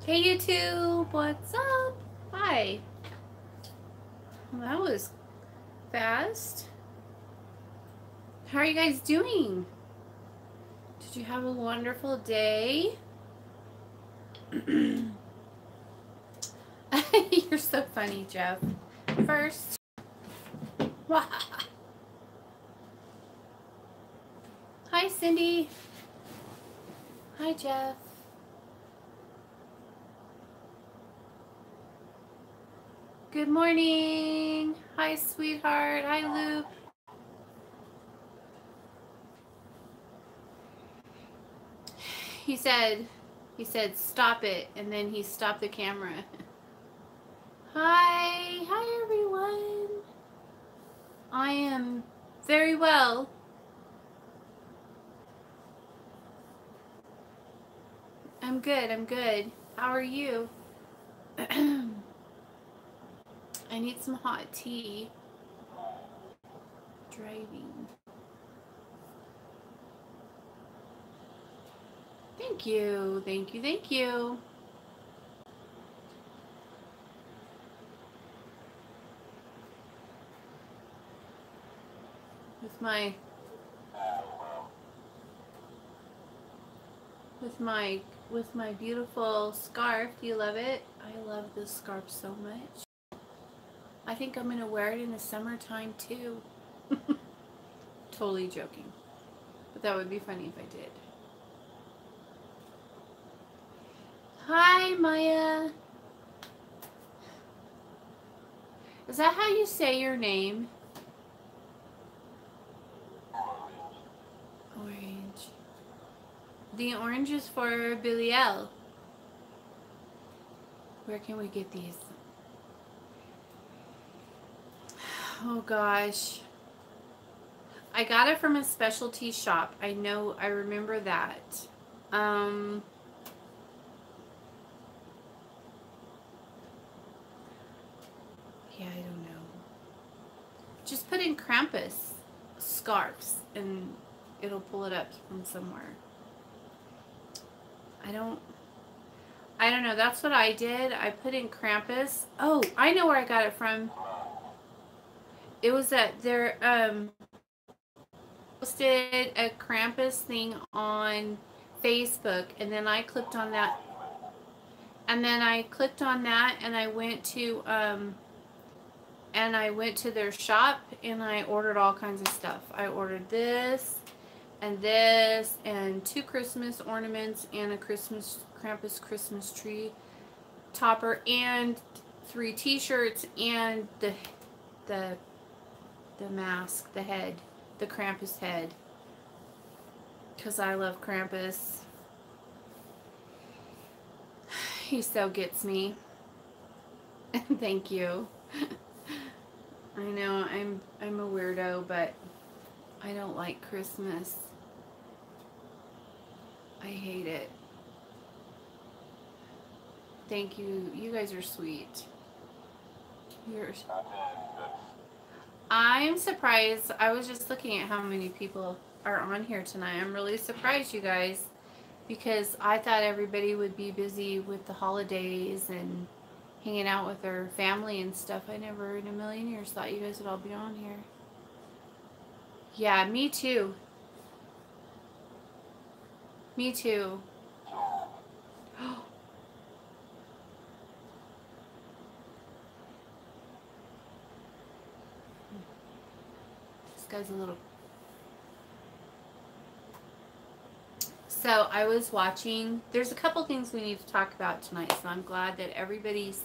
Hey YouTube, what's up? Hi. Well, that was fast. How are you guys doing? Did you have a wonderful day? You're so funny, Jeff. First. Hi, Cindy. Hi, Jeff. Good morning. Hi, sweetheart. Hi, Luke. He said, stop it, and then he stopped the camera. Hi everyone. I am very well. I'm good. How are you? I need some hot tea. Driving. Thank you. With my beautiful scarf. Do you love it? I love this scarf so much. I think I'm gonna wear it in the summertime too. Totally joking. But that would be funny if I did. Hi, Maya. Is that how you say your name? Orange. The orange is for Billy L. Where can we get these? Oh gosh. I got it from a specialty shop. I remember that. Yeah, I don't know. Just put in Krampus scarves and it'll pull it up from somewhere. I don't know. That's what I did. I put in Krampus. Oh, I know where I got it from. It was at their posted a Krampus thing on Facebook, and then I clicked on that. And then I clicked on that, and I went to their shop, and I ordered all kinds of stuff. I ordered this, and 2 Christmas ornaments, and a Krampus Christmas tree topper, and 3 t-shirts, and the mask, the head, the Krampus head, because I love Krampus. He so gets me. Thank you. I know I'm a weirdo, but I don't like Christmas. I hate it. Thank you. You guys are sweet. I'm surprised. I was just looking at how many people are on here tonight. I'm really surprised, you guys, because I thought everybody would be busy with the holidays and hanging out with their family and stuff. I never in a million years thought you guys would all be on here. Yeah, me too. Me too. This guy's a little... So I was watching... There's a couple things we need to talk about tonight, so I'm glad that everybody's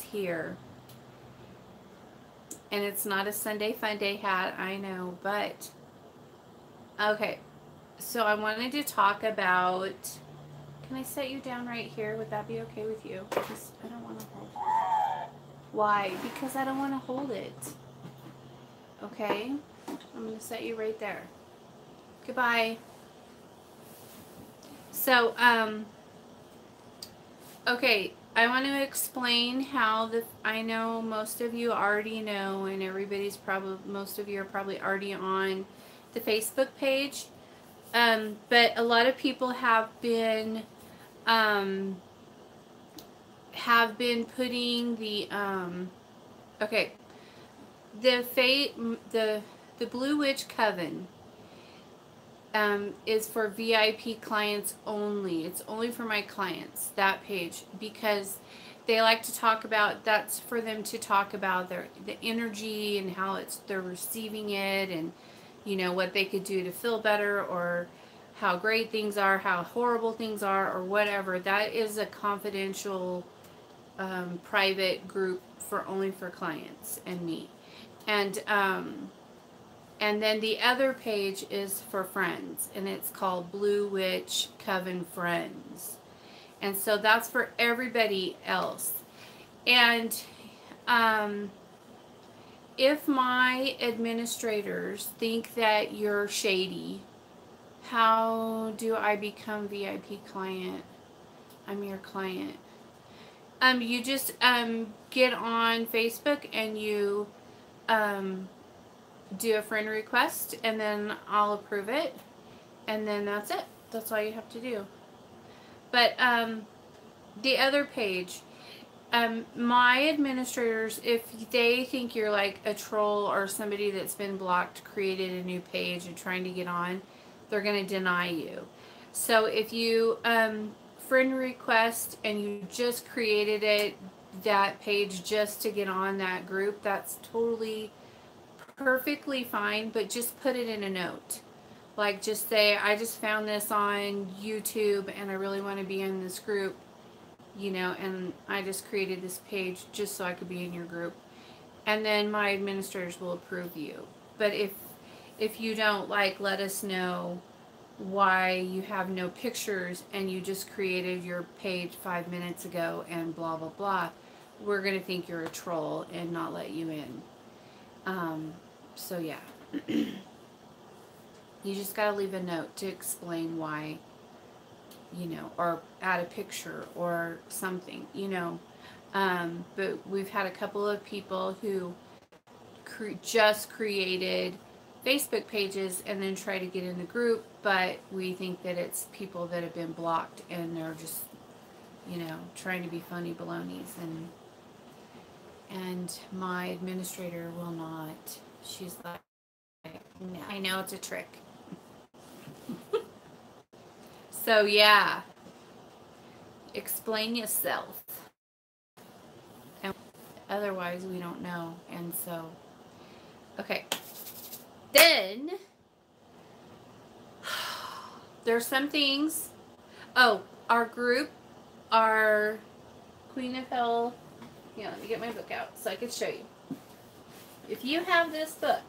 here. And it's not a Sunday Fun Day hat, I know, but... Okay, so I wanted to talk about... Can I set you down right here? Would that be okay with you? Just, I don't want to hold it. Why? Because I don't want to hold it. Okay? I'm going to set you right there. Goodbye. So, okay, I want to explain how I know most of you already know, and most of you are probably already on the Facebook page. But a lot of people have been have been putting the okay, the Blue Witch Coven is for VIP clients only. It's only for my clients, that page, because they like to talk about, that's for them to talk about the energy and how they're receiving it, and you know what they could do to feel better, or how great things are, how horrible things are, or whatever. That is a confidential private group only for clients and me. And then the other page is for friends, and it's called Blue Witch Coven Friends. And so that's for everybody else. And if my administrators think that you're shady, how do I become VIP client? I'm your client. You just get on Facebook and you do a friend request, and then I'll approve it, and then that's it. That's all you have to do. But the other page, my administrators, if they think you're like a troll or somebody that's been blocked, created a new page and trying to get on, they're going to deny you. So if you friend request and you just created that page just to get on that group, that's totally perfectly fine, but just put it in a note. Like, just say, I just found this on YouTube and I really want to be in this group, you know, and I just created this page just so I could be in your group. And then my administrators will approve you. But if you don't, like, let us know why you have no pictures and you just created your page 5 minutes ago and blah, blah, blah, we're going to think you're a troll and not let you in. So yeah, you just got to leave a note to explain why, you know, or add a picture or something, you know. But we've had a couple of people who just created Facebook pages and then try to get in the group, but we think that it's people that have been blocked and they're just, you know, trying to be funny balonies, and my administrator will not. She's like, no, I know it's a trick. So yeah, explain yourself. And otherwise we don't know. And so, okay. Then there's some things. Oh, our group, our Queen of Hell. Yeah, let me get my book out so I can show you. If you have this book,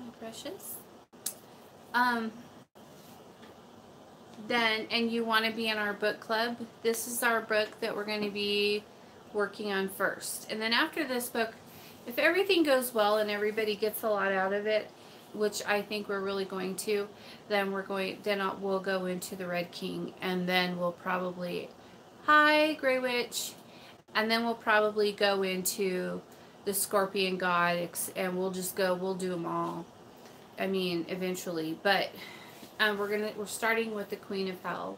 my precious, then, and you want to be in our book club, this is our book that we're going to be working on first. And then after this book, if everything goes well and everybody gets a lot out of it, which I think we're really going to, then we'll go into the Red King, and then we'll probably, hi Grey Witch, and then we'll probably go into the Scorpion God, and we'll do them all. I mean, eventually, but we're starting with the Queen of Hell.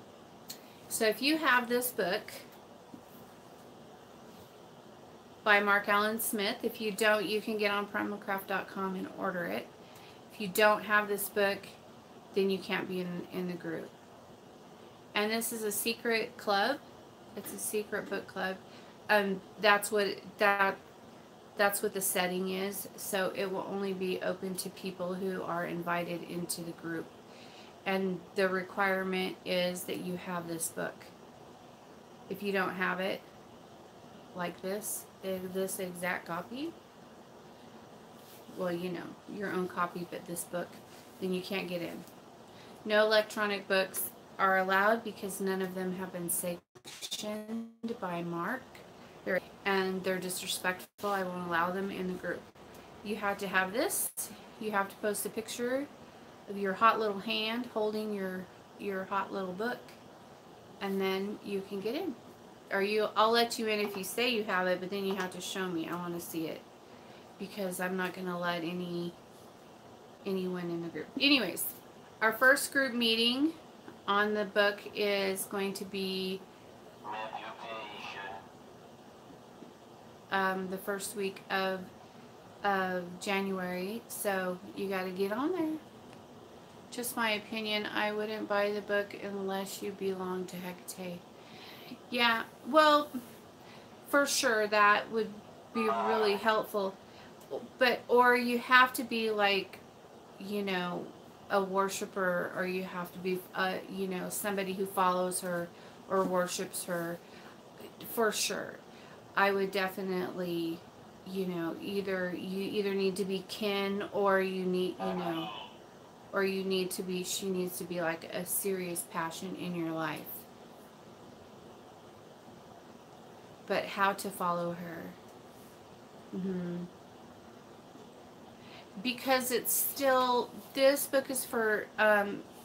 So if you have this book by Mark Allen Smith, if you don't, you can get on primalcraft.com and order it. If you don't have this book, then you can't be in the group. And this is a secret club. It's a secret book club. That's what the setting is. So it will only be open to people who are invited into the group. And the requirement is that you have this book. If you don't have it, like this exact copy, well, you know, your own copy, but this book, then you can't get in. No electronic books are allowed because none of them have been sanctioned by Mark. They're disrespectful. I won't allow them in the group. You have to have this. You have to post a picture of your hot little hand holding your hot little book, and then you can get in. Or I'll let you in if you say you have it, but then you have to show me. I want to see it, because I'm not going to let anyone in the group. Anyways, Our first group meeting on the book is going to be the first week of January, so you got to get on there. Just my opinion, I wouldn't buy the book unless you belong to Hecate. Yeah, well, for sure that would be really helpful. But, or you have to be like, you know, a worshiper, or you have to be, you know, somebody who follows her or worships her, for sure. I would definitely, you know, you either need to be kin, or you need, you know, or you need to be, she needs to be like a serious passion in your life. But how to follow her. Because it's still, this book is for,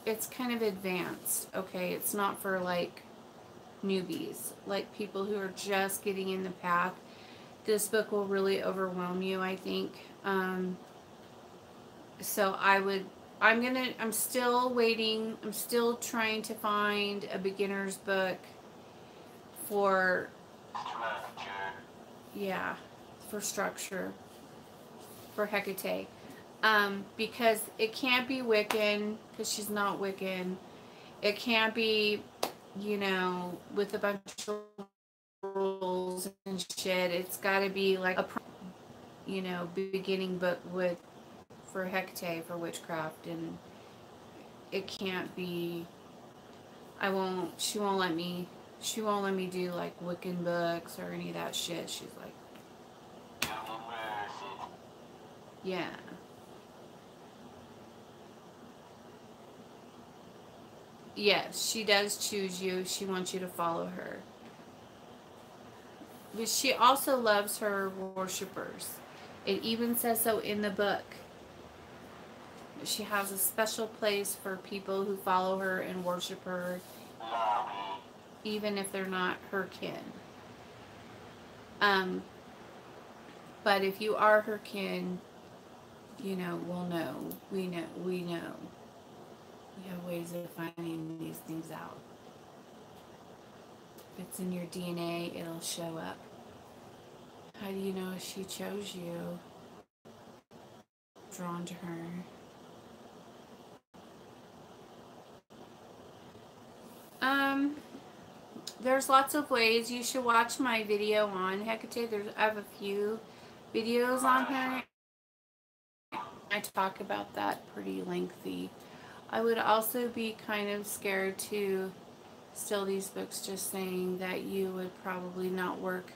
it's kind of advanced, okay? It's not for like newbies, like people who are just getting in the path. This book will really overwhelm you, I think. So I'm still waiting. I'm still trying to find a beginner's book for, yeah, for structure, for Hecate. Because it can't be Wiccan, because she's not Wiccan. It can't be, you know, with a bunch of rules and shit. It's got to be like a, you know, beginning book with, for Hecate, for witchcraft, and it can't be, she won't let me do like Wiccan books or any of that shit. She's like, yeah. Yes, she does choose you. She wants you to follow her. But she also loves her worshippers. It even says so in the book. She has a special place for people who follow her and worship her, even if they're not her kin. But if you are her kin, you know, we'll know. We know. We have ways of finding these things out. If it's in your DNA, it'll show up. How do you know she chose you? Drawn to her. There's lots of ways. You should watch my video on Hecate. I have a few videos on her. I talk about that pretty lengthy. I would also be kind of scared to steal these books, just saying that you would probably not work.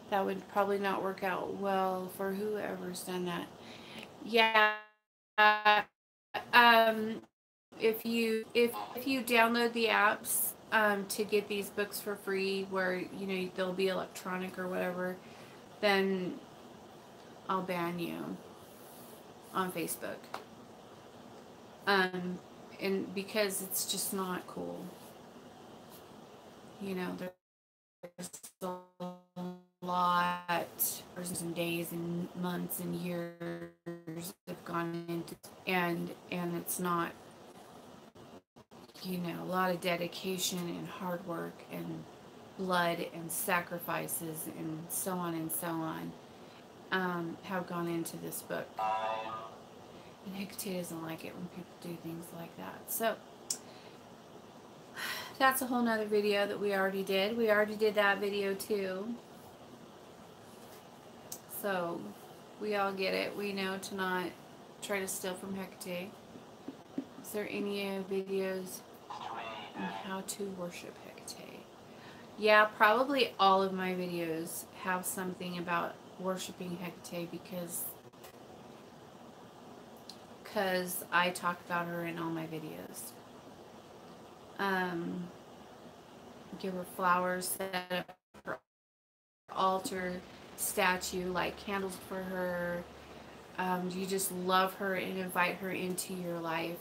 That would probably not work out well for whoever's done that. Yeah. If you download the apps to get these books for free, where you know they'll be electronic or whatever, then I'll ban you on Facebook. And because it's just not cool. You know, there's a lot, and days and months and years have gone into, and it's not, you know, a lot of dedication and hard work and blood and sacrifices and so on and so on have gone into this book. And Hecate doesn't like it when people do things like that. So that's a whole nother video that we already did. We already did that video too. So we all get it. We know to not try to steal from Hecate. Is there any videos on how to worship Hecate? Yeah, probably all of my videos have something about worshiping Hecate, because I talk about her in all my videos. Give her flowers, set up her altar, statue, light candles for her. You just love her and invite her into your life.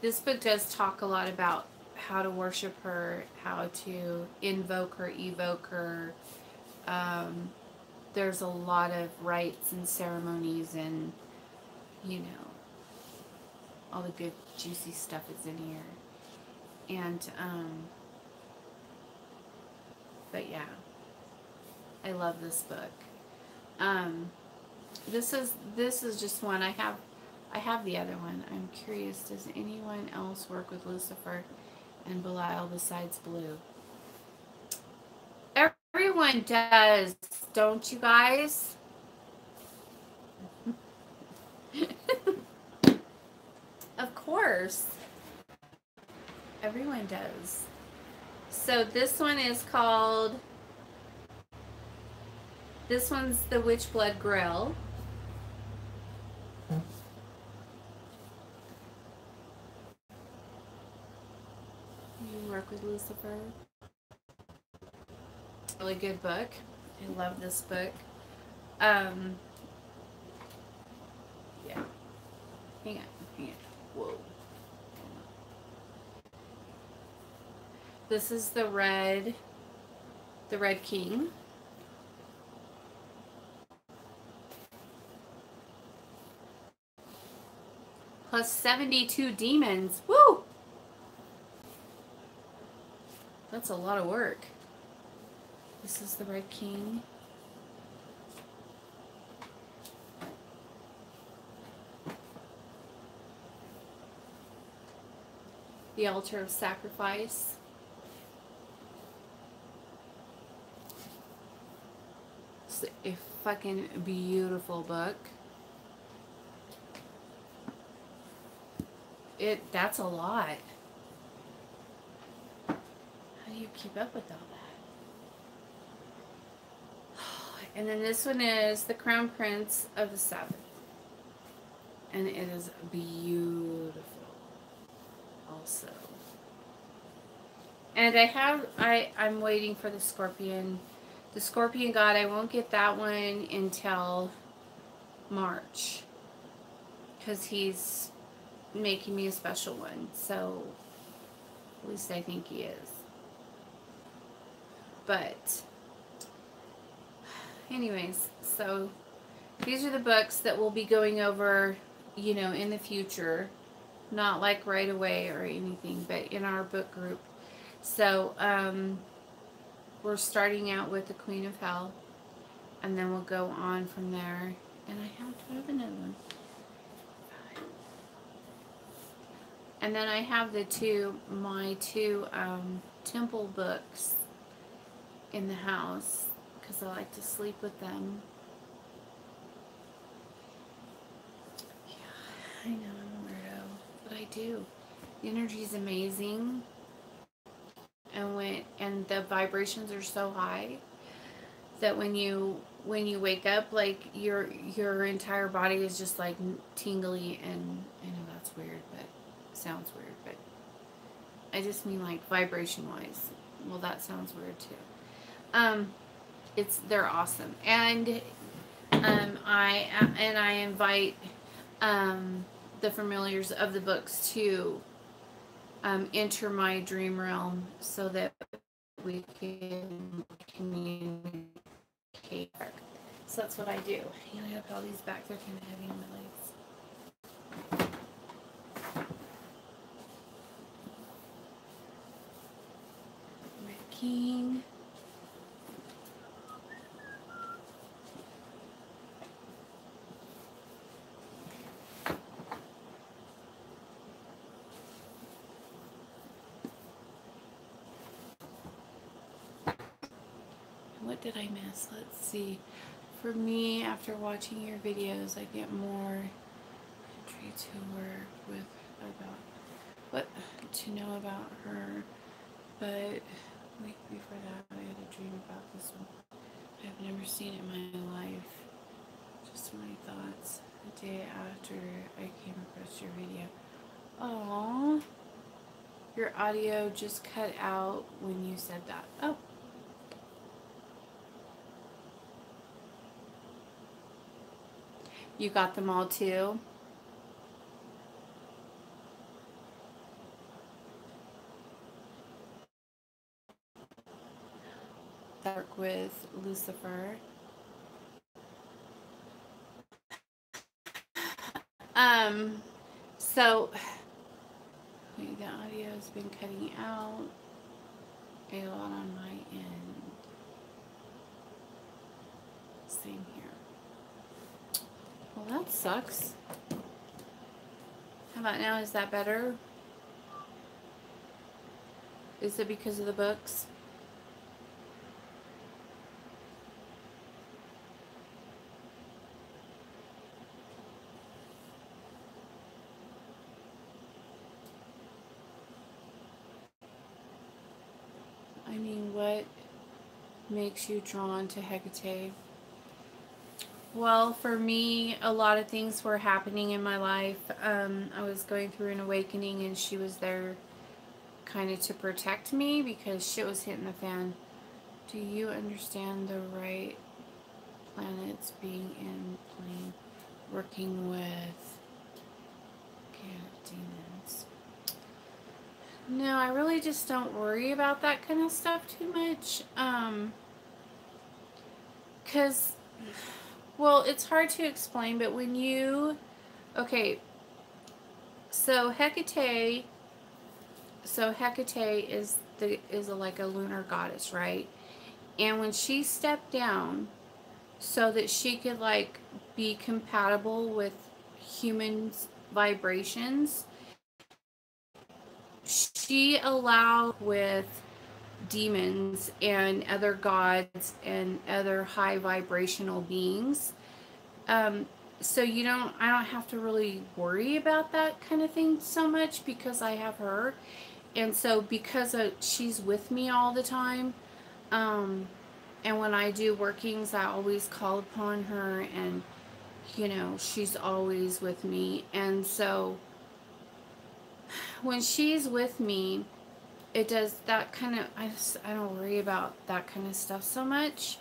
This book does talk a lot about how to worship her, how to invoke her, evoke her. There's a lot of rites and ceremonies, and you know, all the good juicy stuff is in here. And but yeah, I love this book. This is just one I have the other one. I'm curious, does anyone else work with Lucifer and Belial besides Blue? Everyone does, don't you guys? Of course. Everyone does. So this one is called, this one's the Witchblood Grill. You work with Lucifer. Really good book. I love this book. Yeah. Hang on. Whoa. This is the Red King. Plus 72 demons. Woo! That's a lot of work. This is the Red King. The Altar of Sacrifice. It's a fucking beautiful book. That's a lot. How do you keep up with all that? And then this one is The Crown Prince of the Sabbath. And it is beautiful also. And I'm waiting for the Scorpion God. I won't get that one until March, because he's making me a special one. So at least I think he is. But anyways, so these are the books that we'll be going over, you know, in the future. Not like right away or anything, but in our book group. So we're starting out with the Queen of Hell, and then we'll go on from there. And do I have another one? And then I have my two temple books in the house, because I like to sleep with them. Yeah, I know I'm a weirdo, but I do. The energy is amazing, and the vibrations are so high that when you wake up, like your entire body is just like tingly, and I know that's weird, but sounds weird, but I just mean like vibration wise. Well, that sounds weird too. They're awesome, and I invite the familiars of the books to enter my dream realm so that we can communicate. So that's what I do. You know, I have all these back, they're kind of heavy on my legs. Red King. What did I miss? Let's see. For me, after watching your videos, I get more entry to work with about what to know about her. But a week before that, I had a dream about this one. I've never seen it in my life. Just my thoughts. The day after I came across your video. Aww. Your audio just cut out when you said that. Oh. You got them all too? Work with Lucifer. So, wait, the audio has been cutting out a lot on my end. Same here. Well, that sucks. How about now? Is that better? Is it because of the books? I mean, what makes you drawn to Hecate? Well, for me, a lot of things were happening in my life. I was going through an awakening, and she was there kind of to protect me because shit was hitting the fan. Do you understand the right planets being in plane, working with demons? No, I really just don't worry about that kind of stuff too much. Because, well, it's hard to explain, but when you, okay, so Hecate is like a lunar goddess, right? And when she stepped down so that she could like be compatible with humans' vibrations, she allowed with demons and other gods and other high vibrational beings. Um, so I don't have to really worry about that kind of thing so much because I have her. And so because she's with me all the time, and when I do workings, I always call upon her, and she's always with me. And so when she's with me, it does that kind of, I don't worry about that kind of stuff so much.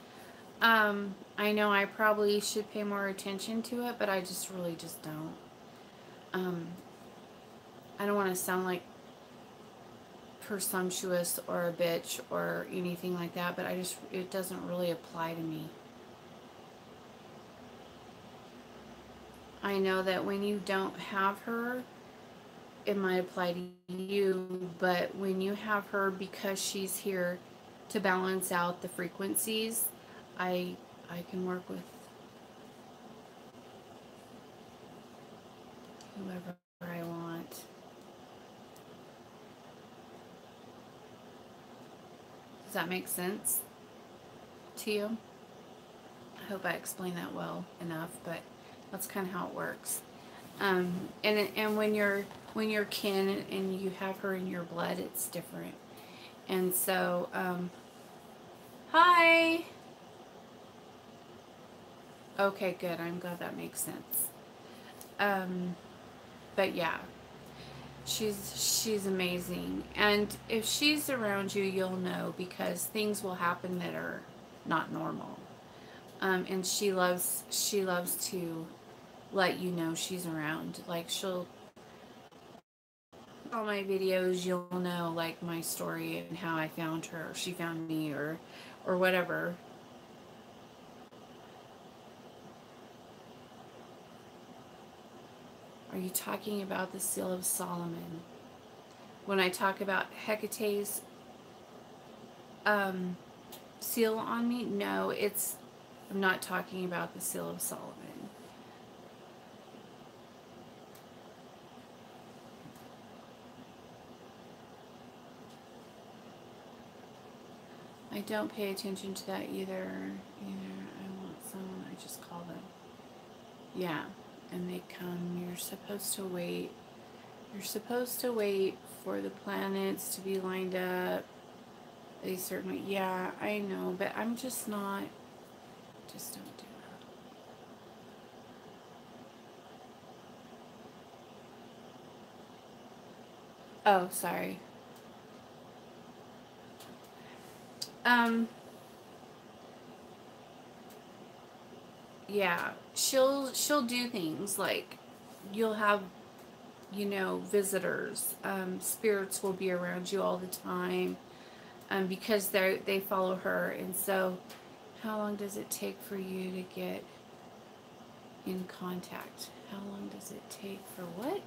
I know I probably should pay more attention to it, but I just really just don't. I don't want to sound like presumptuous or a bitch or anything like that, but it doesn't really apply to me. I know that when you don't have her, it might apply to you, but when you have her, because she's here to balance out the frequencies, I can work with whoever I want. Does that make sense to you? I hope I explained that well enough, but that's kind of how it works. And when you're kin and you have her in your blood, it's different. And so, hi. Okay, good. I'm glad that makes sense. But yeah, she's amazing. And if she's around you, you'll know because things will happen that are not normal. And she loves to let you know she's around. Like all my videos, you'll know like my story and how I found her, or she found me, or whatever. Are you talking about the Seal of Solomon? When I talk about Hecate's seal on me, no, I'm not talking about the Seal of Solomon. I don't pay attention to that either. I want someone, I just call them. Yeah, and they come. You're supposed to wait. You're supposed to wait for the planets to be lined up a certain way. Yeah, I know, but I'm just not. Just don't do that. Oh, sorry. Yeah, she'll do things like you'll have visitors. Spirits will be around you all the time, because they follow her. And so, how long does it take for you to get in contact? How long does it take for what?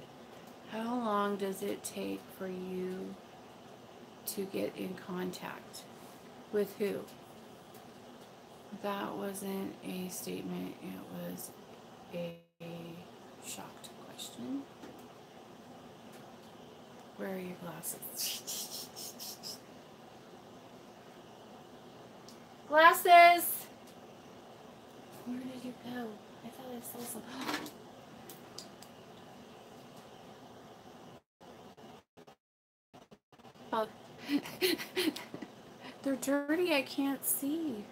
How long does it take for you to get in contact? With who? That wasn't a statement, it was a shocked question. Where are your glasses? Glasses! Where did you go? I thought I saw some. Oh. They're dirty, I can't see.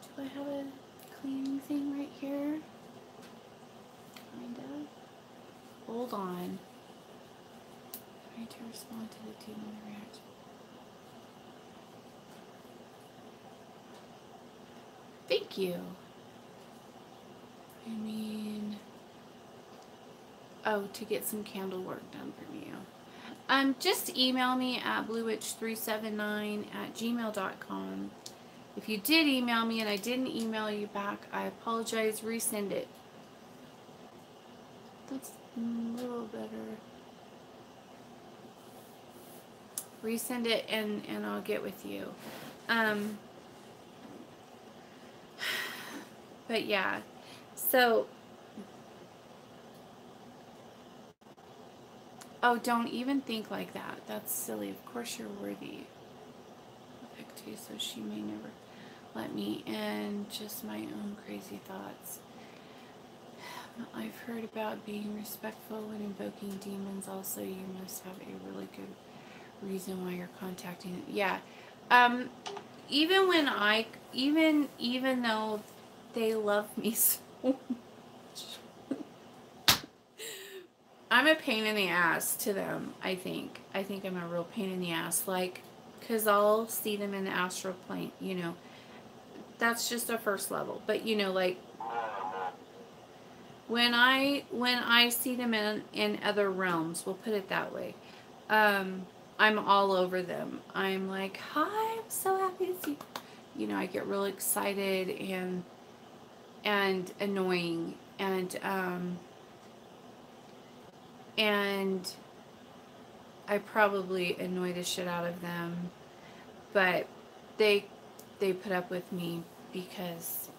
Do I have a cleaning thing right here? Kind of. Hold on. Trying to respond to the demon reaction. Thank you. I mean, oh, to get some candle work done for you. Just email me at bluewitch379@gmail.com. If you did email me and I didn't email you back, I apologize. Resend it. That's a little better. Resend it and I'll get with you. But yeah, so, oh, don't even think like that. That's silly. Of course you're worthy. Okay, so she may never let me in. Just my own crazy thoughts. I've heard about being respectful when invoking demons. Also, you must have a really good reason why you're contacting them. Yeah. Even when even though they love me so much, I'm a pain in the ass to them, I think. I think I'm a real pain in the ass. Like, because I'll see them in the astral plane, you know. That's just a first level. But, you know, like, when I see them in other realms, we'll put it that way, I'm all over them. I'm like, hi, I'm so happy to see you. You know, I get real excited and annoying and I probably annoy the shit out of them, but they put up with me because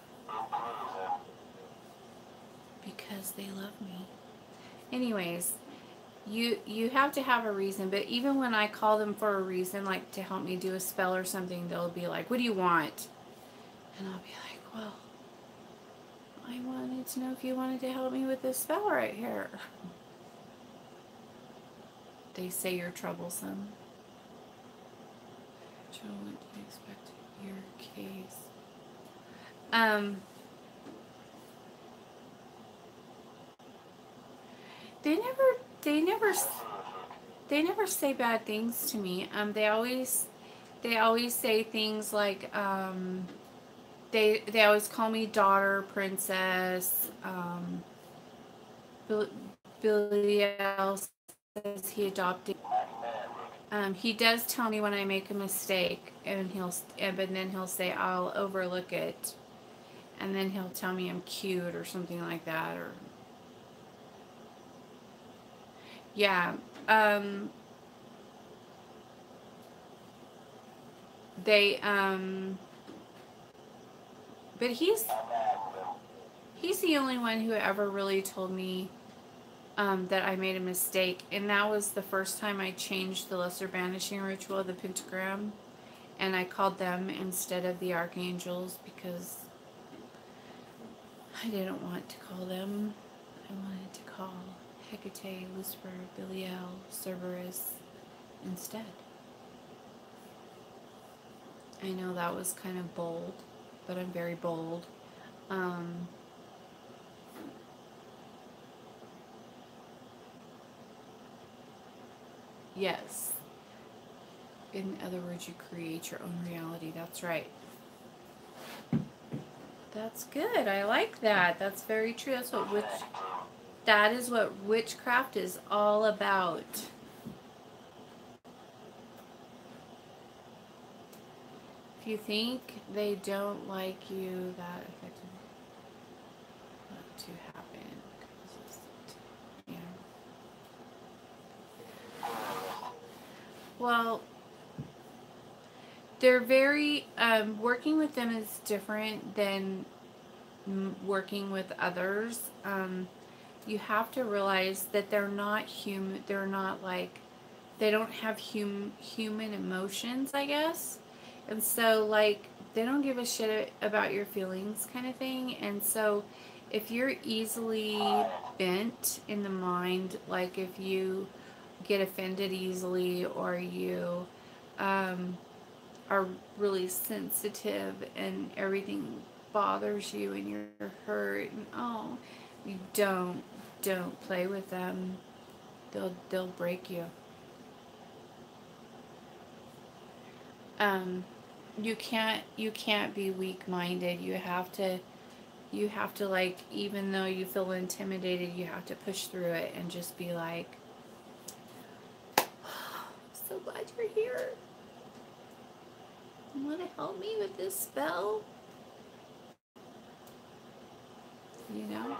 they love me. Anyways, you have to have a reason, but even when I call them for a reason, like to help me do a spell or something, they'll be like, what do you want? And I'll be like, well, I wanted to know if you wanted to help me with this spell right here. They say you're troublesome. Joe, what do you expect your case? They never say bad things to me. They always say things like, they always call me daughter, princess. Billy else says he adopted. He does tell me when I make a mistake, but then he'll say I'll overlook it, and then he'll tell me I'm cute or something like that, or yeah. They but he's the only one who ever really told me that I made a mistake, and that was the first time I changed the lesser banishing ritual of the pentagram, and I called them instead of the archangels because I didn't want to call them. I wanted to call Hecate, Lucifer, Belial, Cerberus instead. I know that was kind of bold, but I'm very bold. Yes. In other words, you create your own reality. That's right. That's good. I like that. That's very true. That is what witchcraft is all about. If you think they don't like you, that affected what to happen. Yeah. Well, they're very, working with them is different than working with others. You have to realize that they're not human, they're not like, they don't have human emotions, I guess. And so, like, they don't give a shit about your feelings, kind of thing. And so, if you're easily bent in the mind, like if you get offended easily, or you are really sensitive and everything bothers you and you're hurt, and oh, you don't play with them. They'll break you. um you can't be weak-minded. You have to like, even though you feel intimidated, you have to push through it and just be like, oh, I'm so glad you're here. You want to help me with this spell? You know?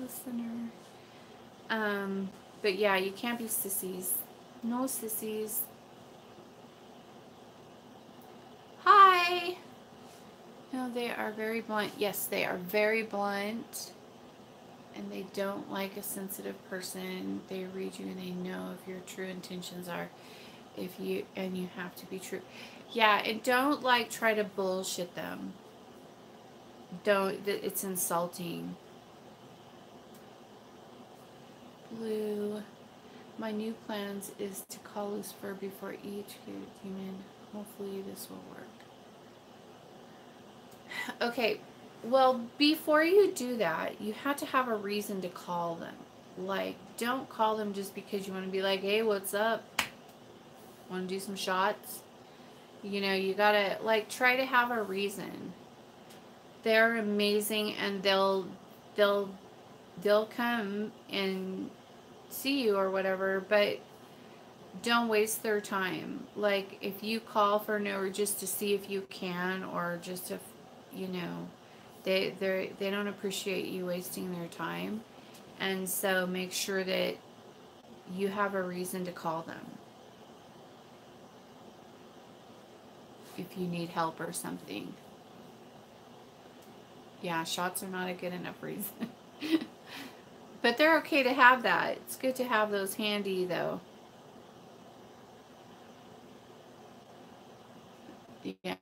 Listener. But yeah, you can't be sissies. No sissies. Hi! No, they are very blunt. Yes, they are very blunt. And they don't like a sensitive person. They read you and they know if your true intentions are. And you have to be true. Yeah, and don't like try to bullshit them. It's insulting. Blue. My new plans is to call Lucifer before each demon. Hopefully this will work. Okay, well, before you do that, you have to have a reason to call them. Like, don't call them just because you want to be like, hey, what's up? Want to do some shots? You know, you gotta, like, try to have a reason. They're amazing, and they'll come and see you or whatever, but don't waste their time. Like, if you call for no, or just to see if you can, or just to, you know, they don't appreciate you wasting their time. And so make sure that you have a reason to call them if you need help or something. Yeah, shots are not a good enough reason. But they're okay to have that. It's good to have those handy, though. Yeah.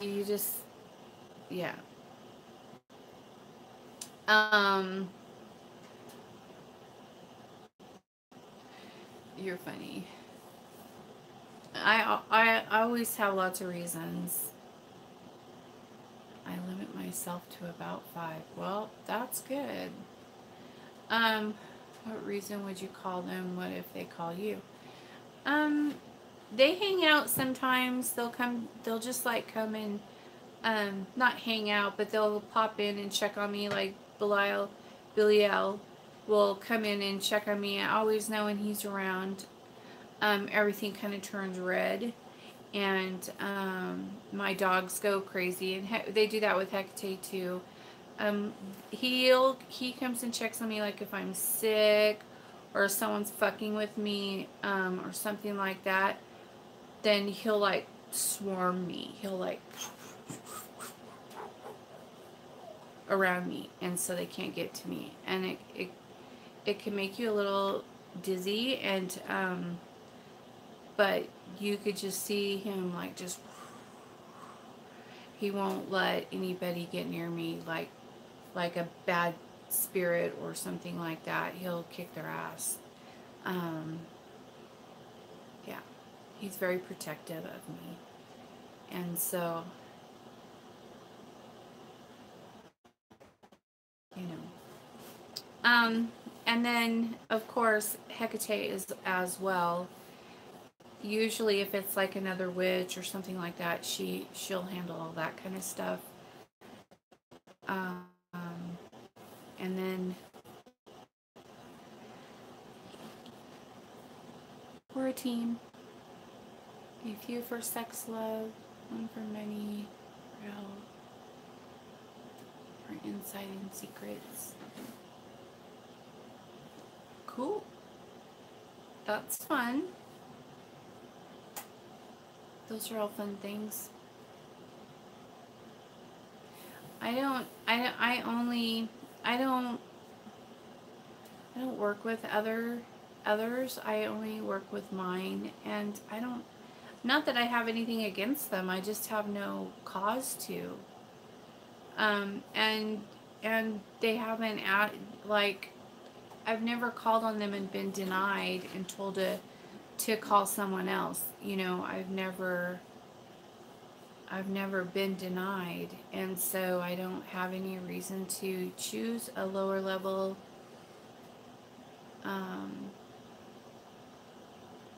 You just, yeah. You're funny. I always have lots of reasons. I limit myself to about 5. Well, that's good. What reason would you call them? What if they call you? They hang out sometimes. They'll just like come and, not hang out, but they'll pop in and check on me. Like Belial will come in and check on me. I always know when he's around. Everything kind of turns red, and my dogs go crazy, and they do that with Hecate too. He comes and checks on me, like if I'm sick or if someone's fucking with me, or something like that. Then he'll like swarm me. He'll like around me, and so they can't get to me, and it can make you a little dizzy, and but you could just see him like just, he won't let anybody get near me, like a bad spirit or something like that. He'll kick their ass. Yeah, he's very protective of me, and so, you know. And then of course Hecate is as well. Usually if it's like another witch or something like that, she'll handle all that kind of stuff. Um, and then we're a team. A few for sex love, one for money, real, for insight and secrets. Cool. That's fun. Those are all fun things. I don't work with others. I only work with mine, and I don't, not that I have anything against them. I just have no cause to. And they haven't like, I've never called on them and been denied and told to call someone else. You know, I've never been denied, and so I don't have any reason to choose a lower level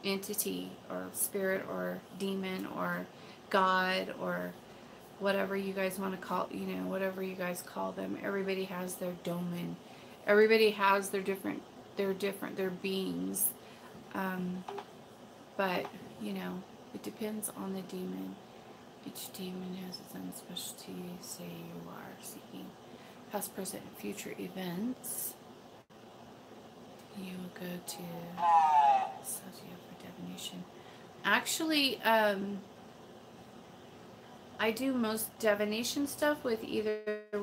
entity or spirit or demon or God or whatever you guys want to call, you know, whatever you guys call them. Everybody has their domain. Everybody has their beings. But, you know, it depends on the demon. Each demon has its own specialty. Say you are seeking past, present, and future events. You will go to Sadia for divination. Actually, I do most divination stuff with either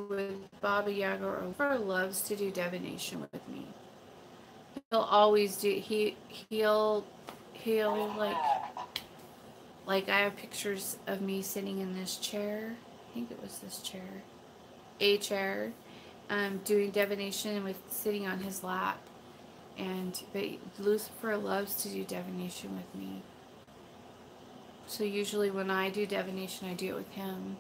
with Baba Yaga or Ofer loves to do divination with me. He'll always do. He'll like I have pictures of me sitting in this chair. I think it was this chair, a chair, doing divination with sitting on his lap. But Lucifer loves to do divination with me. So usually when I do divination, I do it with him.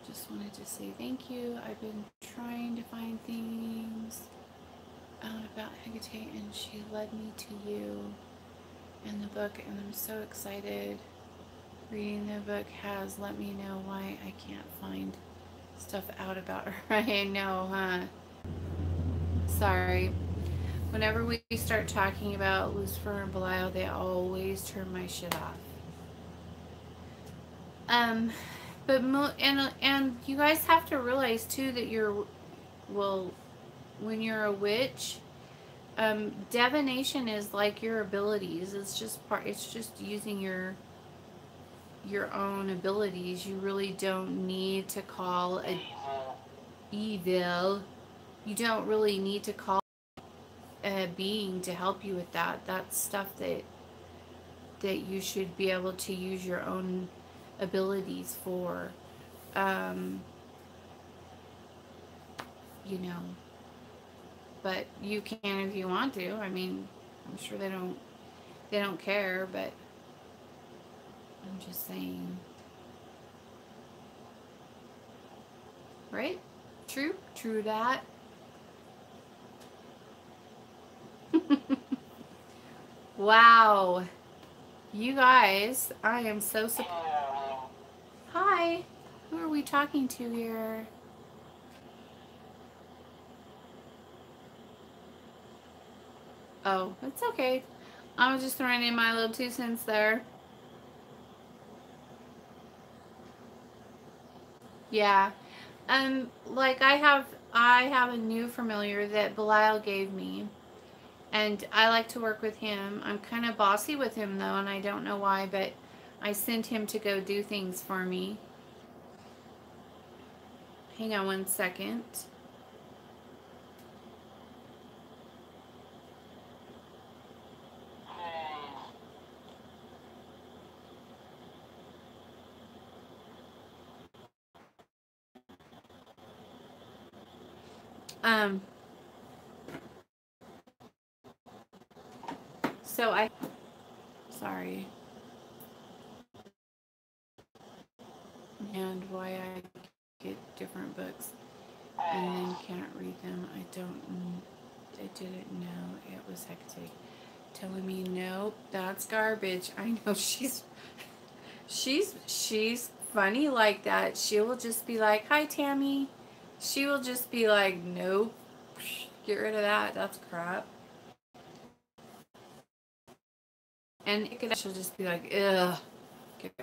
Just wanted to say thank you. I've been trying to find things out about Hecate, and she led me to you and the book, and I'm so excited. Reading the book has let me know why I can't find stuff out about her. I know, huh? Sorry. Whenever we start talking about Lucifer and Belial, they always turn my shit off. But and you guys have to realize too that when you're a witch, divination is like your abilities. It's just using your own abilities. You really don't need to call a evil. You don't really need to call a being to help you with that. That's stuff that you should be able to use your own abilities for. You know, but you can if you want to. I mean, I'm sure they don't care, but I'm just saying. Right? True that. Wow. You guys, I am so surprised. Hi. Who are we talking to here? Oh, it's okay. I was just throwing in my little 2 cents there. Yeah. Like I have a new familiar that Belial gave me, and I like to work with him. I'm kind of bossy with him though, and I don't know why, but I sent him to go do things for me. Hang on 1 second. So sorry. And why I get different books and then can't read them. I didn't know it was Hecate. Telling me, nope, that's garbage. I know she's funny like that. She will just be like, hi, Tammy. She will just be like, nope, get rid of that. That's crap. And she'll just be like, ugh, get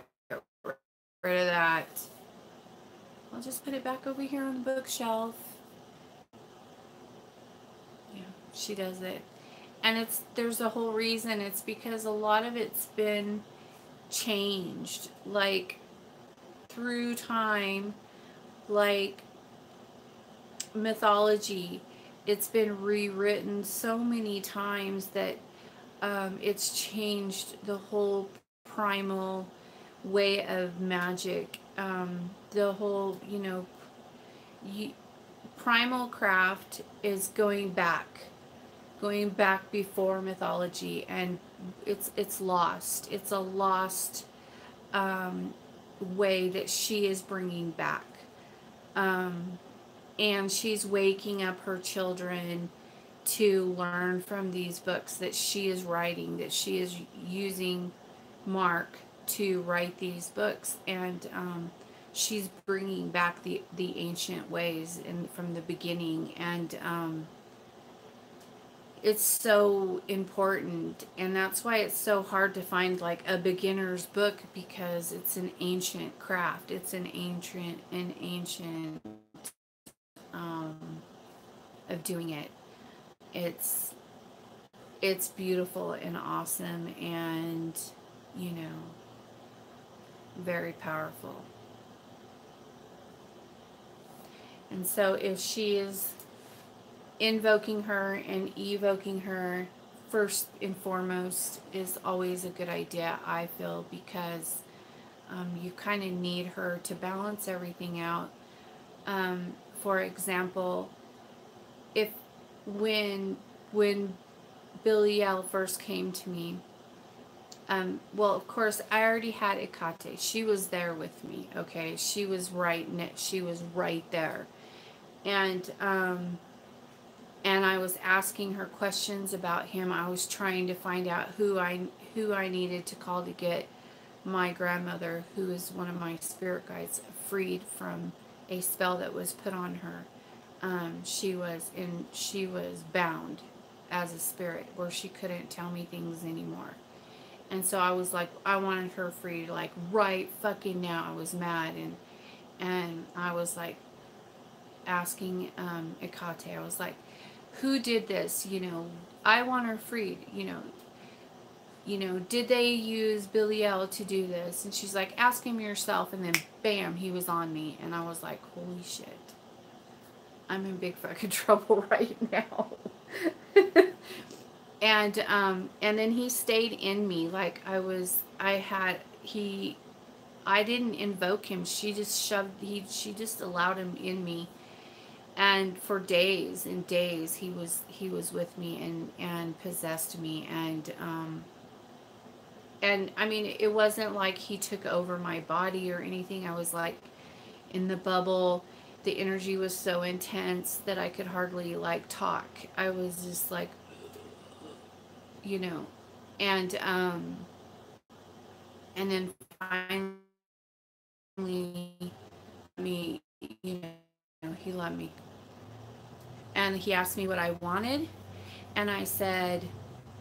rid of that. I'll just put it back over here on the bookshelf. Yeah, she does it. And there's a whole reason. It's because a lot of it's been changed, like through time, like mythology. It's been rewritten so many times that it's changed the whole primal way of magic. The whole, primal craft is going back before mythology, and it's lost. It's a lost way that she is bringing back. And she's waking up her children to learn from these books that she is writing, that she is using Mark to write these books. And she's bringing back the ancient ways from the beginning. And it's so important, and that's why it's so hard to find like a beginner's book, because it's an ancient craft. It's an ancient of doing it. It's beautiful and awesome, and very powerful. And so if she is invoking her and evoking her, first and foremost, is always a good idea, I feel, because you kind of need her to balance everything out. For example, if when Biliel first came to me, well, of course, I already had Hecate. She was there with me, okay? She was right there. And I was asking her questions about him. I was trying to find out who I needed to call to get my grandmother, who is one of my spirit guides, freed from a spell that was put on her. She was bound as a spirit, where she couldn't tell me things anymore. And so I was like, I wanted her free, like right fucking now. I was mad, and I was like asking Hecate. I was like, who did this? I want her freed. Did they use Biliel to do this? And she's like, ask him yourself. And then bam, he was on me, and I was like, holy shit, I'm in big fucking trouble right now. And then he stayed in me. Like I didn't invoke him. She just she just allowed him in me. And for days and days, he was with me and possessed me. And I mean, it wasn't like he took over my body or anything. I was like in the bubble. The energy was so intense that I could hardly like talk. I was just like, and then finally, he let me, and he asked me what I wanted, and I said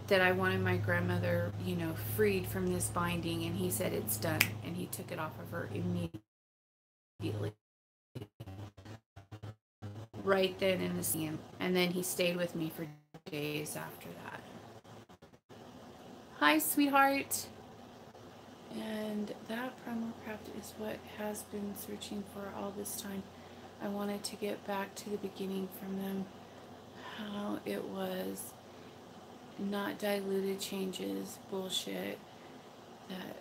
that I wanted my grandmother, freed from this binding, and he said it's done, and he took it off of her immediately, right then in the scene. And then he stayed with me for days after that. Hi, sweetheart. And that primal craft is what has been searching for all this time. I wanted to get back to the beginning from them, how it was, not diluted changes, bullshit that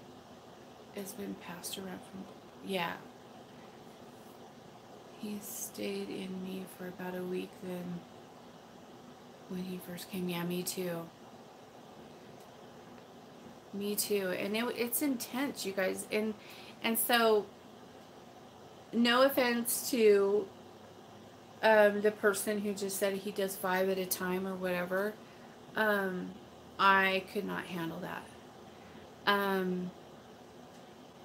has been passed around from, yeah. He stayed in me for about a week then when he first came. Yeah, me too. Me too. And it's intense, you guys. And so, no offense to the person who just said he does 5 at a time or whatever. I could not handle that.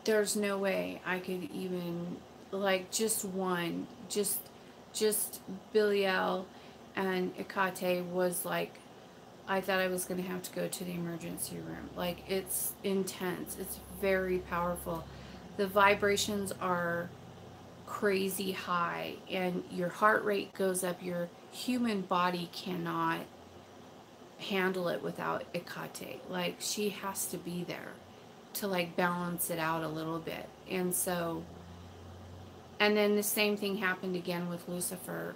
There's no way I could even, like, just one, just Biliel and Hecate was like, I thought I was going to have to go to the emergency room. Like, it's intense. It's very powerful. The vibrations are crazy high, and your heart rate goes up. Your human body cannot handle it without Hecate. Like, she has to be there to like balance it out a little bit. And so, and then the same thing happened again with Lucifer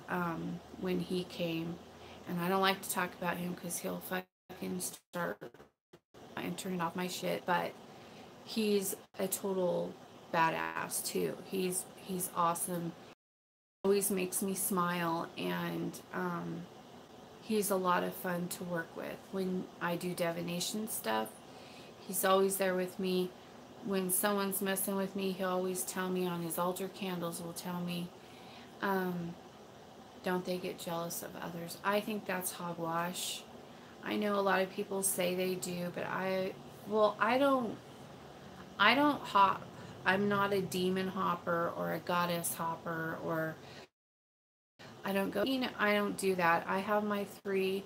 when he came. And I don't like to talk about him because he'll fucking start and turning off my shit. But he's a total badass too. He's awesome. Always makes me smile, and he's a lot of fun to work with. When I do divination stuff, he's always there with me. When someone's messing with me, he'll always tell me on his altar candles, will tell me, don't they get jealous of others? I think that's hogwash. I know a lot of people say they do, but I don't hop. I'm not a demon hopper or a goddess hopper, or I don't go, I don't do that. I have my 3,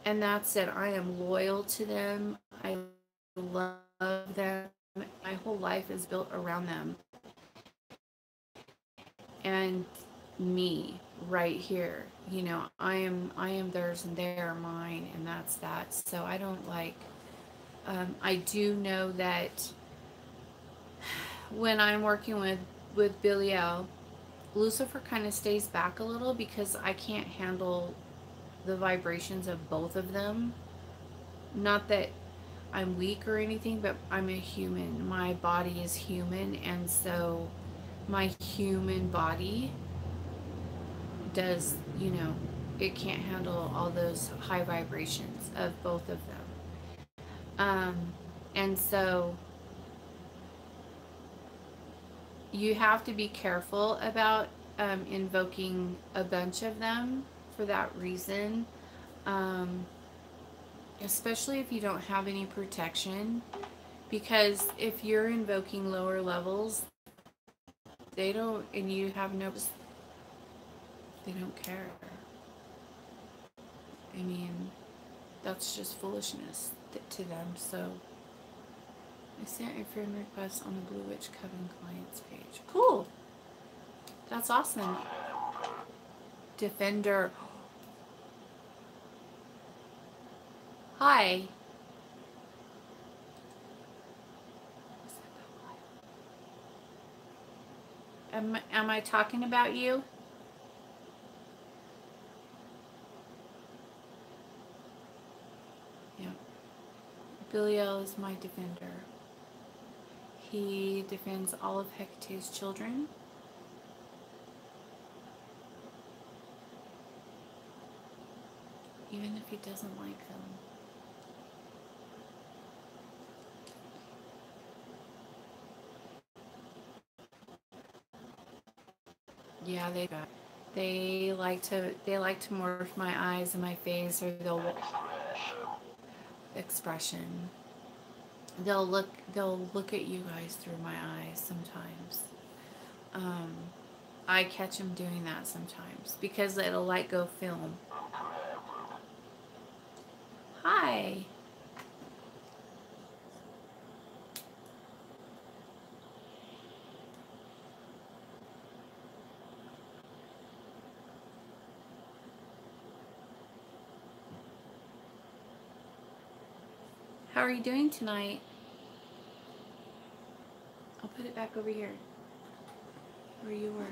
and that's it. I am loyal to them. I love them. My whole life is built around them. And me right here, I am theirs and they are mine, and that's that. So I don't like, I do know that when I'm working with Belial, Lucifer kind of stays back a little because I can't handle the vibrations of both of them. Not that I'm weak or anything, but I'm a human. My body is human, and so my human body does, it can't handle all those high vibrations of both of them. And so you have to be careful about invoking a bunch of them for that reason. Especially if you don't have any protection, because if you're invoking lower levels, they don't, and you have no, they don't care. I mean, that's just foolishness to them. So I sent a friend request on the Blue Witch Coven clients page. Cool. That's awesome. Defender. Hi. Am I talking about you? Yeah. Belial is my defender. He defends all of Hecate's children. Even if he doesn't like them. Yeah, they like to morph my eyes and my face, or they'll expression. They'll look at you guys through my eyes sometimes. I catch them doing that sometimes because it'll like go film. Hi. How are you doing tonight? I'll put it back over here where you were.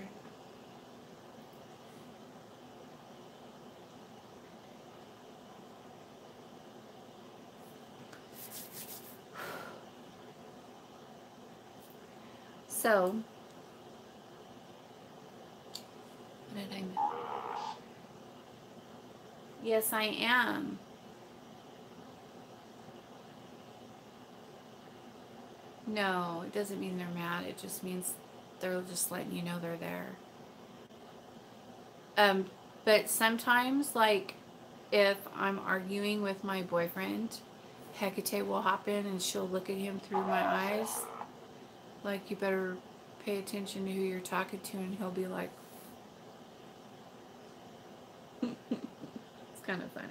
So, what did I miss? Yes, I am. No, it doesn't mean they're mad. It just means they're just letting you know they're there. But sometimes, like, if I'm arguing with my boyfriend, Hecate will hop in and she'll look at him through my eyes. Like, you better pay attention to who you're talking to, and he'll be like, it's kind of funny.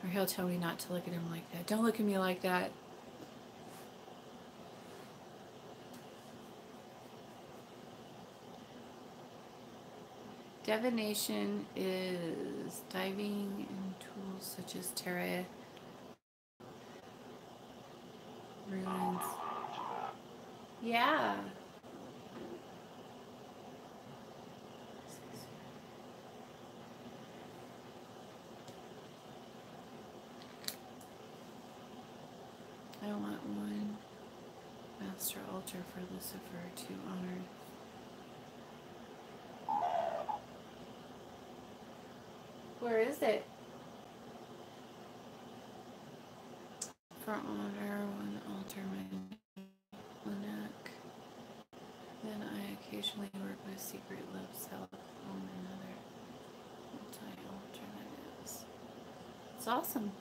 Or he'll tell me not to look at him like that. Don't look at me like that. Divination is diving in tools such as tarot, runes. Yeah. I want one master altar for Lucifer to honor. Where is it? For honor, one altar my neck. Then I occasionally work with secret love self on another multi-alternatives. It's awesome.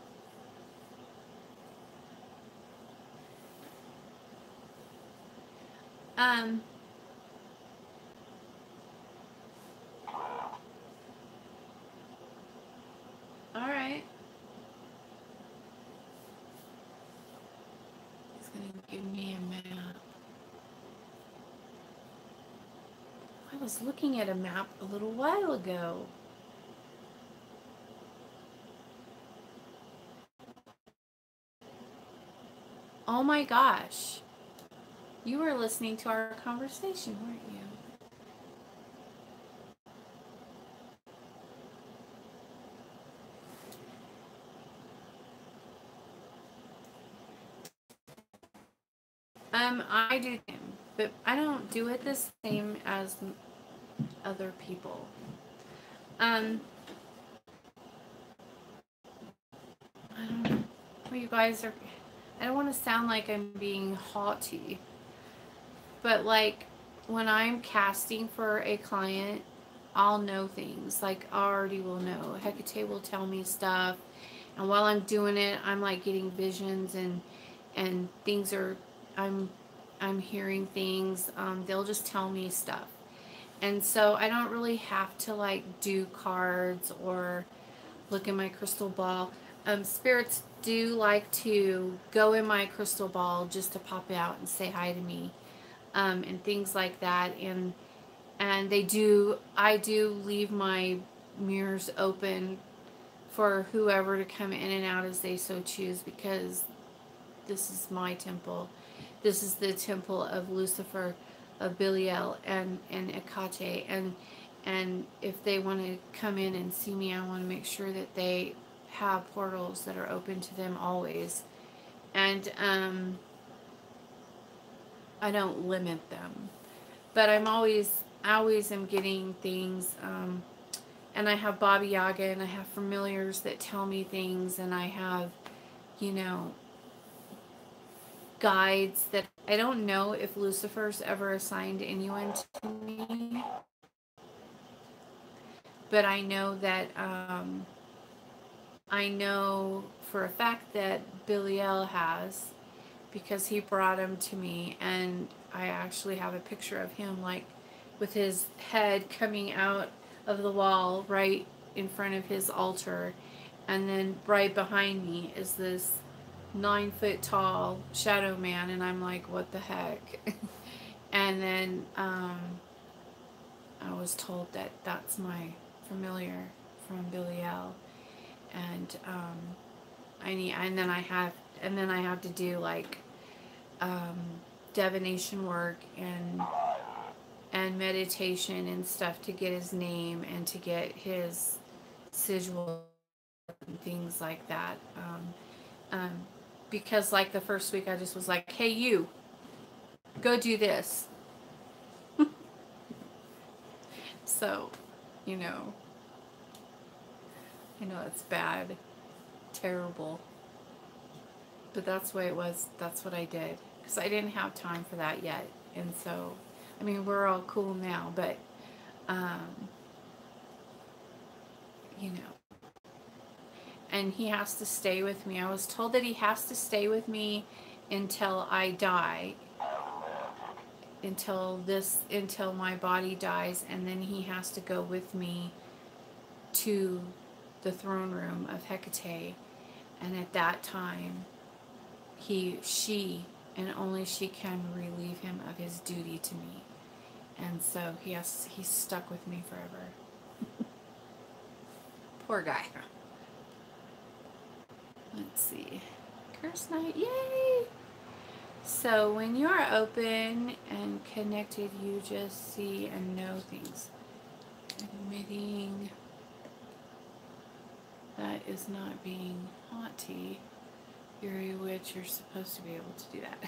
All right. He's gonna give me a map. I was looking at a map a little while ago. Oh my gosh. You were listening to our conversation, weren't you? I do him, but I don't do it the same as other people. I don't know. Well, you guys are. I don't want to sound like I'm being haughty, but like when I'm casting for a client, I'll know things. Like I already will know. Hecate will tell me stuff, and while I'm doing it, I'm like getting visions and things are. I'm hearing things. They'll just tell me stuff, and so I don't really have to like do cards or look in my crystal ball. Spirits do like to go in my crystal ball just to pop out and say hi to me, and things like that. And they do. I do leave my mirrors open for whoever to come in and out as they so choose, because this is my temple. This is the temple of Lucifer, of Belial, and Hecate. And if they want to come in and see me, I want to make sure that they have portals that are open to them always. And I don't limit them. But I always am getting things. And I have Baba Yaga, and I have familiars that tell me things, and I have, you know, guides that I don't know if Lucifer's ever assigned anyone to me, but I know that I know for a fact that Belial has, because he brought him to me, and I actually have a picture of him like with his head coming out of the wall right in front of his altar, and then right behind me is this 9-foot tall shadow man, and I'm like, what the heck? And then I was told that that's my familiar from Belial, and and then I have to do like divination work and meditation and stuff to get his name and to get his sigil and things like that. Because like the first week I just was like, hey, you, go do this. So, you know, I know it's bad, terrible, but that's the way it was. That's what I did, because I didn't have time for that yet. And so, I mean, we're all cool now, but, you know, and he has to stay with me. I was told that he has to stay with me until I die, until my body dies, and then he has to go with me to the throne room of Hecate, and at that time she and only she can relieve him of his duty to me, and so he's stuck with me forever. Poor guy. Let's see. Curse night, yay! So when you are open and connected, you just see and know things. Admitting that is not being haughty. You're a witch, you're supposed to be able to do that.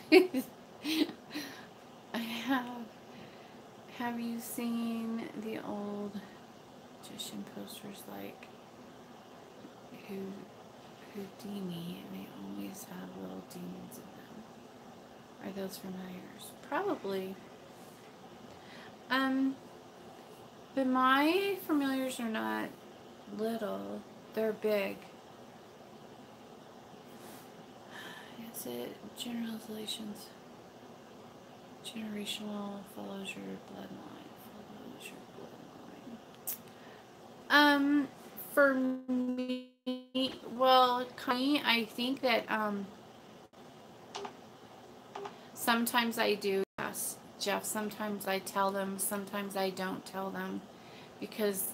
Have you seen the old magician posters like Houdini, and they always have little demons in them? Are those familiars? Probably. But my familiars are not little, they're big. Is it generalizations? Generational follows your bloodline. Follows your bloodline. For me, well, I think that sometimes I do. Yes, Jeff. Sometimes I tell them. Sometimes I don't tell them, because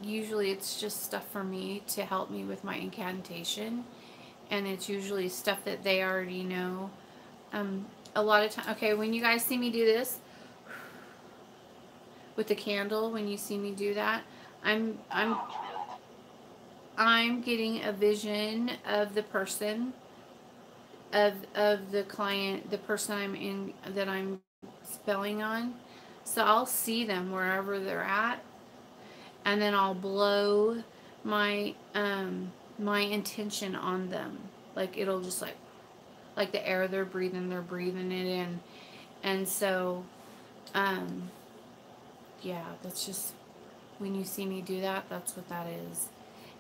usually it's just stuff for me to help me with my incantation, and it's usually stuff that they already know. A lot of time. Okay, when you guys see me do this with the candle, when you see me do that, I'm getting a vision of the person, of the client, the person that I'm spelling on. So I'll see them wherever they're at, and then I'll blow my my intention on them. Like it'll just like the air they're breathing it in. And so yeah, that's just, when you see me do that, that's what that is.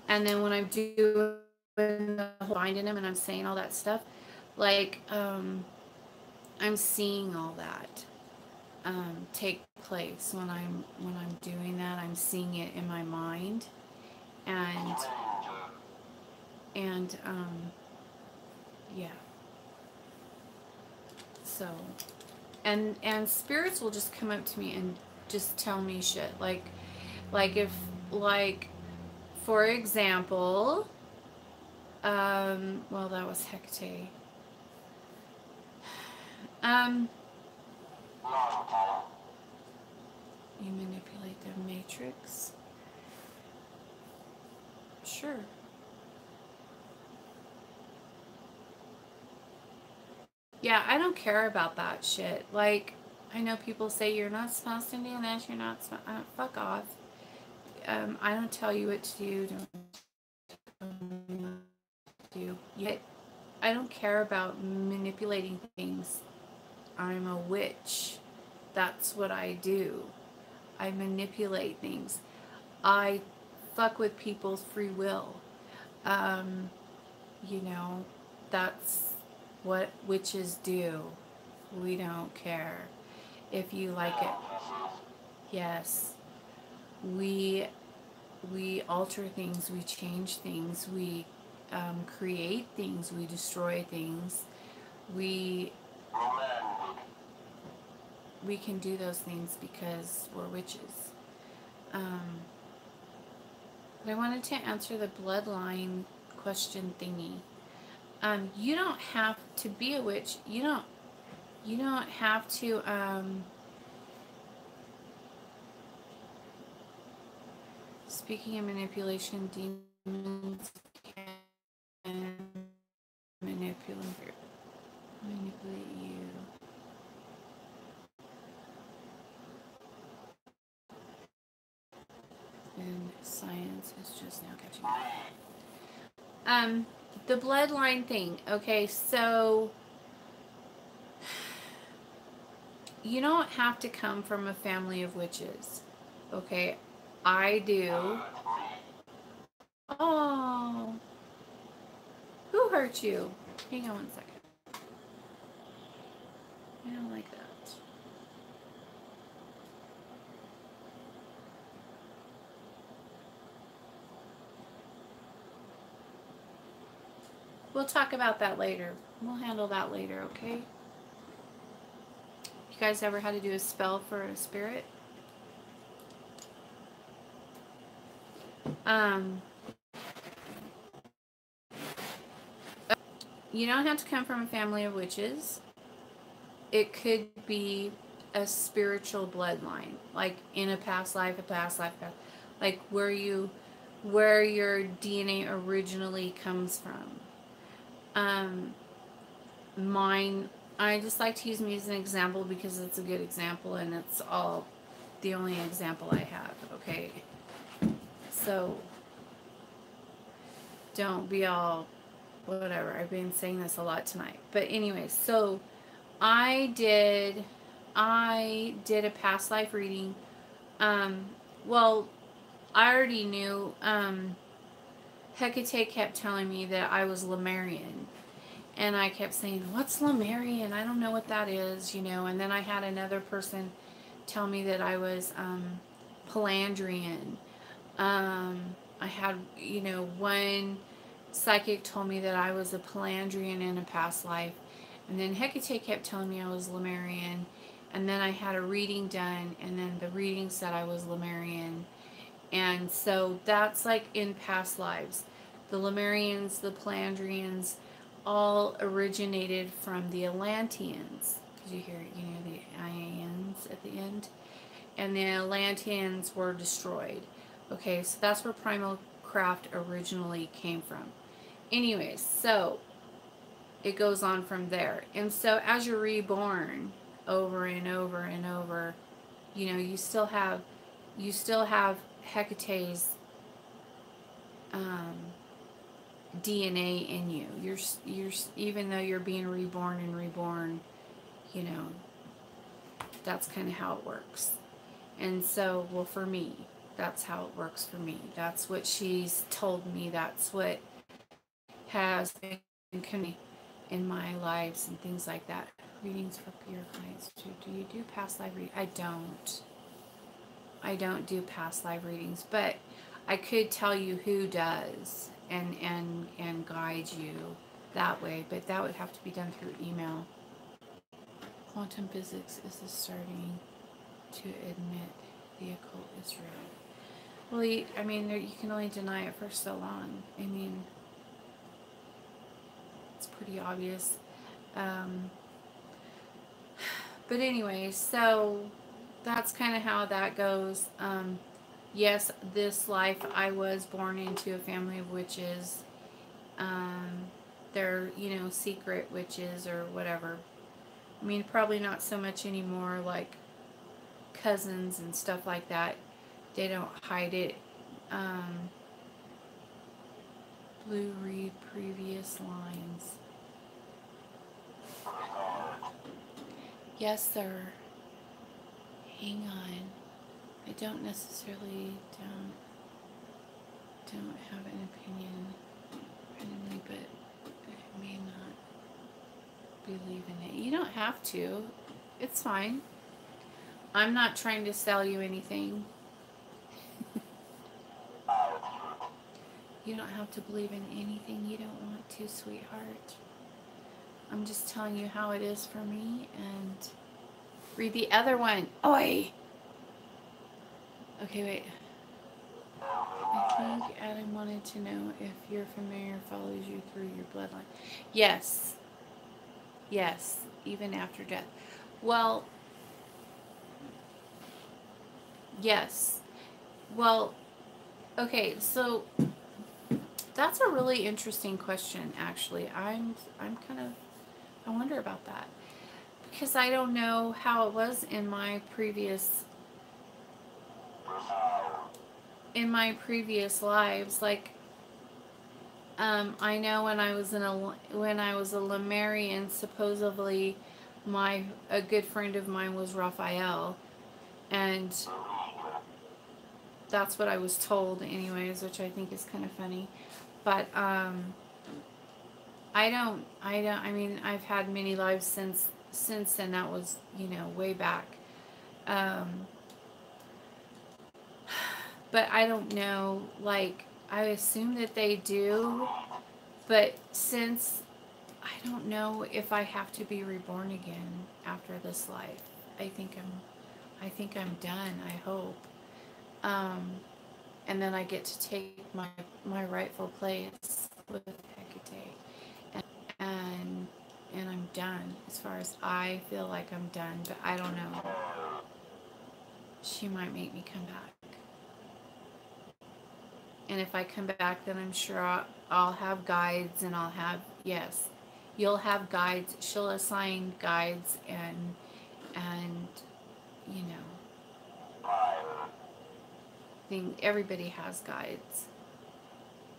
And then when I'm doing the binding them and I'm saying all that stuff, like I'm seeing all that take place when I'm doing that. I'm seeing it in my mind, and yeah. So, and spirits will just come up to me and just tell me shit, like if, like, for example, well, that was Hecate. You manipulate the matrix? Sure. Yeah, I don't care about that shit. Like, I know people say you're not supposed to do this, you're not supposed, fuck off. I don't tell you what to do. Don't do. Yet, I don't care about manipulating things. I'm a witch. That's what I do. I manipulate things. I fuck with people's free will. You know, that's what witches do. We don't care if you like it. Yes. We alter things, we change things, we create things, we destroy things. We can do those things because we're witches. But I wanted to answer the bloodline question thingy. You don't have to be a witch. You don't have to speaking of manipulation, demons can manipulate you. And science is just now catching up. The bloodline thing. Okay, so you don't have to come from a family of witches. Okay, I do. Oh, who hurt you? Hang on one second. I don't like that. We'll talk about that later. We'll handle that later, okay? You guys ever had to do a spell for a spirit? Um, you don't have to come from a family of witches. It could be a spiritual bloodline, like in a past life, like where your DNA originally comes from. Um, mine, I just like to use me as an example because it's a good example and it's all the only example I have. Okay, so don't be all whatever. I've been saying this a lot tonight, but anyway, so I did a past life reading. Well, I already knew. Hecate kept telling me that I was Lemurian, and I kept saying, "What's Lemurian? I don't know what that is," you know. And then I had another person tell me that I was Palandrian. I had, you know, one psychic told me that I was a Palandrian in a past life. And then Hecate kept telling me I was Lemurian. And then I had a reading done, and then the reading said I was Lemurian. And so that's like in past lives. The Lemurians, the Palandrians, all originated from the Atlanteans. Did you hear, you know, the Ians at the end? And the Atlanteans were destroyed. Okay, so that's where Primal Craft originally came from. Anyways, so it goes on from there. And so as you're reborn over and over and over, you know, you still have Hecate's DNA in you. You're even though you're being reborn and reborn, you know, that's kind of how it works. And so, well, for me, that's how it works for me. That's what she's told me. That's what has been in my lives and things like that. Readings for your clients too. Do you do past life readings? I don't do past life readings, but I could tell you who does and guide you that way, but that would have to be done through email. Quantum physics is starting to admit the occult is real. Well, I mean, you can only deny it for so long. I mean, it's pretty obvious. But anyway, so that's kind of how that goes. Yes, this life I was born into a family of witches. They're, you know, secret witches or whatever. I mean, probably not so much anymore, like cousins and stuff like that. They don't hide it. Blue read previous lines. Yes, sir. Hang on. I don't necessarily don't have an opinion randomly, but I may not believe in it. You don't have to. It's fine. I'm not trying to sell you anything. You don't have to believe in anything you don't want to, sweetheart. I'm just telling you how it is for me, and read the other one. Oi! Okay, wait. I think Adam wanted to know if your familiar follows you through your bloodline. Yes. Yes, even after death. Well, yes. Well, okay, so that's a really interesting question, actually. I'm kind of, I wonder about that. Because I don't know how it was in my previous lives. Like, I know when I was a Lemurian, supposedly a good friend of mine was Raphael, and that's what I was told anyways, which I think is kind of funny. But I mean, I've had many lives since then. That was, you know, way back. But I don't know, like, I assume that they do, but since I don't know if I have to be reborn again after this life. I think I'm done, I hope. and then I get to take my rightful place with Hecate, and and I'm done as far as I feel like I'm done, but I don't know. She might make me come back. And if I come back, then I'm sure I'll have guides, and I'll have, yes, you'll have guides. She'll assign guides, and you know, everybody has guides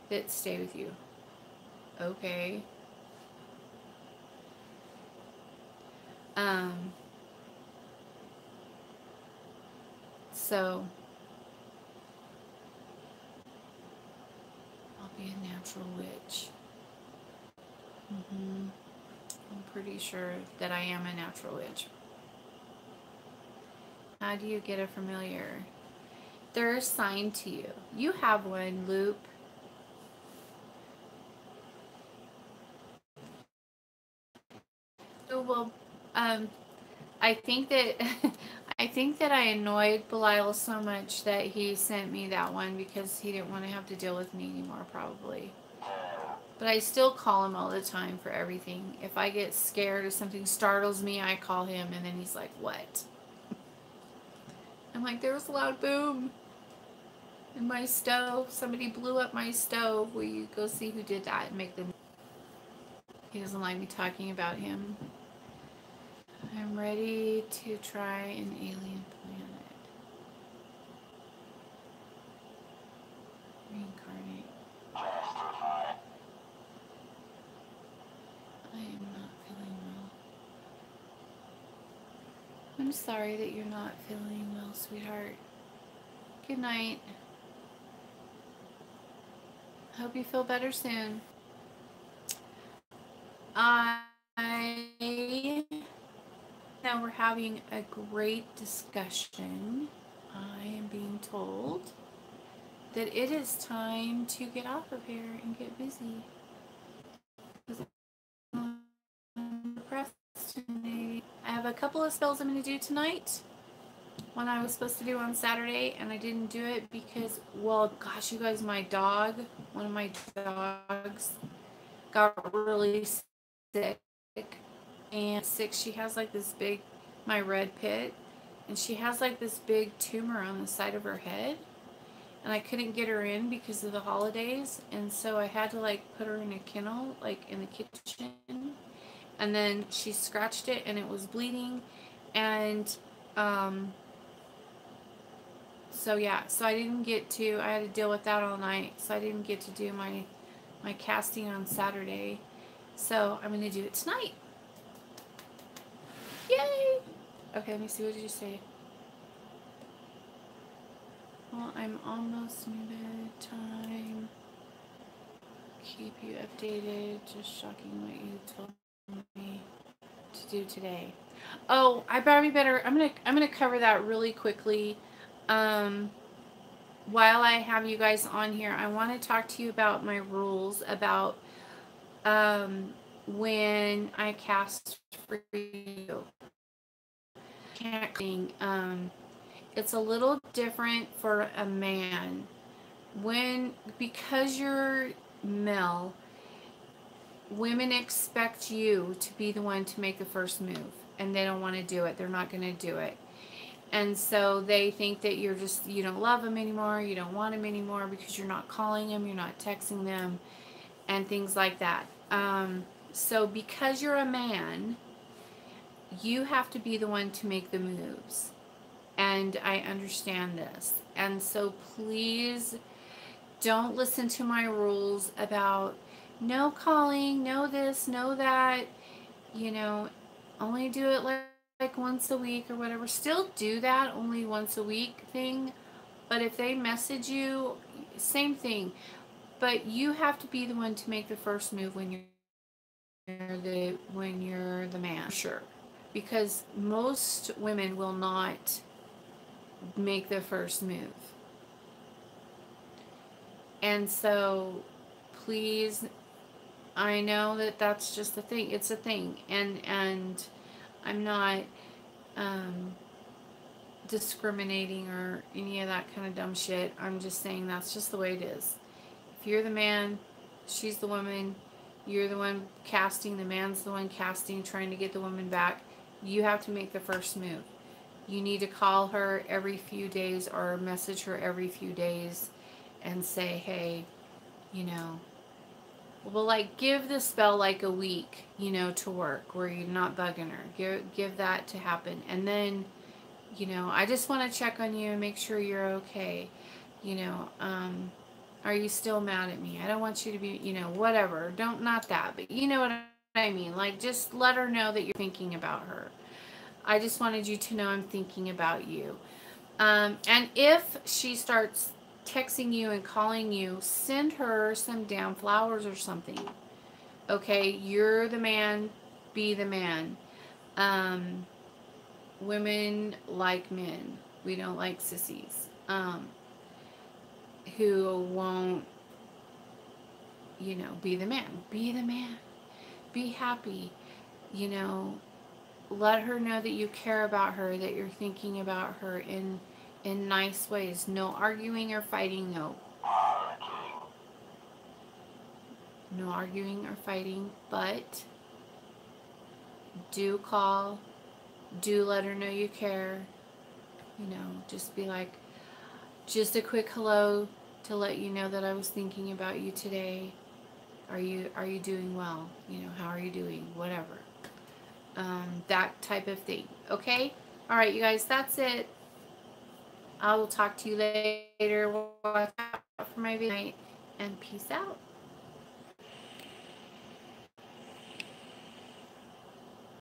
that stay with you. Okay. So I'll be a natural witch. I'm pretty sure that I am a natural witch. How do you get a familiar? They're assigned to you. You have one, Loop. Oh, well, I think that I think that I annoyed Belial so much that he sent me that one because he didn't want to have to deal with me anymore, probably. But I still call him all the time for everything. If I get scared or something startles me, I call him, and then he's like, "What?" I'm like, "There was a loud boom in my stove. Somebody blew up my stove. Will you go see who did that and make them?" He doesn't like me talking about him. I'm ready to try an alien planet. Reincarnate. I am not feeling well. I'm sorry that you're not feeling well, sweetheart. Good night. Hope you feel better soon. Now we're having a great discussion. I am being told that it is time to get off of here and get busy. I have a couple of spells I'm going to do tonight. One I was supposed to do on Saturday, and I didn't do it because, well, gosh, you guys, my dog, one of my dogs, got really sick. And sick, she has like this big, my red pit, and she has like this big tumor on the side of her head. And I couldn't get her in because of the holidays, and so I had to like put her in a kennel, like in the kitchen. And then she scratched it, and it was bleeding, and so yeah, so I didn't get to. I had to deal with that all night, so I didn't get to do my casting on Saturday. So I'm gonna do it tonight. Yay! Okay, let me see. What did you say? Well, I'm almost in bedtime. Keep you updated. Just shocking what you told me to do today. Oh, I probably better. I'm gonna cover that really quickly. While I have you guys on here, I want to talk to you about my rules about when I cast for you. It's a little different for a man. Because you're male, women expect you to be the one to make the first move, and they don't want to do it. They're not going to do it. And so they think that you don't love them anymore, you don't want them anymore because you're not calling them, you're not texting them, and things like that. So because you're a man, you have to be the one to make the moves. And I understand this. And so please don't listen to my rules about no calling, no this, no that, only do it like once a week or whatever. Still do that only once a week thing, but if they message you, same thing. But you have to be the one to make the first move when you're the man, sure, because most women will not make the first move. And so please, I know that that's just the thing. It's a thing, and I'm not discriminating or any of that kind of dumb shit. I'm just saying that's just the way it is. If you're the man, she's the woman, you're the one casting, the man's the one casting, trying to get the woman back, you have to make the first move. You need to call her every few days or message her every few days and say, hey, you know, well, like, give the spell like a week, you know, to work where you're not bugging her. Give that to happen. And then, you know, I just want to check on you and make sure you're okay. You know, are you still mad at me? I don't want you to be, you know, whatever. Don't, not that, but you know what I mean. Like, just let her know that you're thinking about her. I just wanted you to know I'm thinking about you. And if she starts texting you and calling you, send her some damn flowers or something. Okay, you're the man, be the man. Women like men. We don't like sissies. Who won't, you know, be the man. Be the man. Be happy. You know, let her know that you care about her, that you're thinking about her in nice ways. No arguing or fighting, no. No arguing or fighting, but do call, do let her know you care. You know, just be like, just a quick hello to let you know that I was thinking about you today. Are you doing well? You know, how are you doing? Whatever. That type of thing. Okay? All right, you guys, that's it. I will talk to you later. Watch out for my video, and peace out.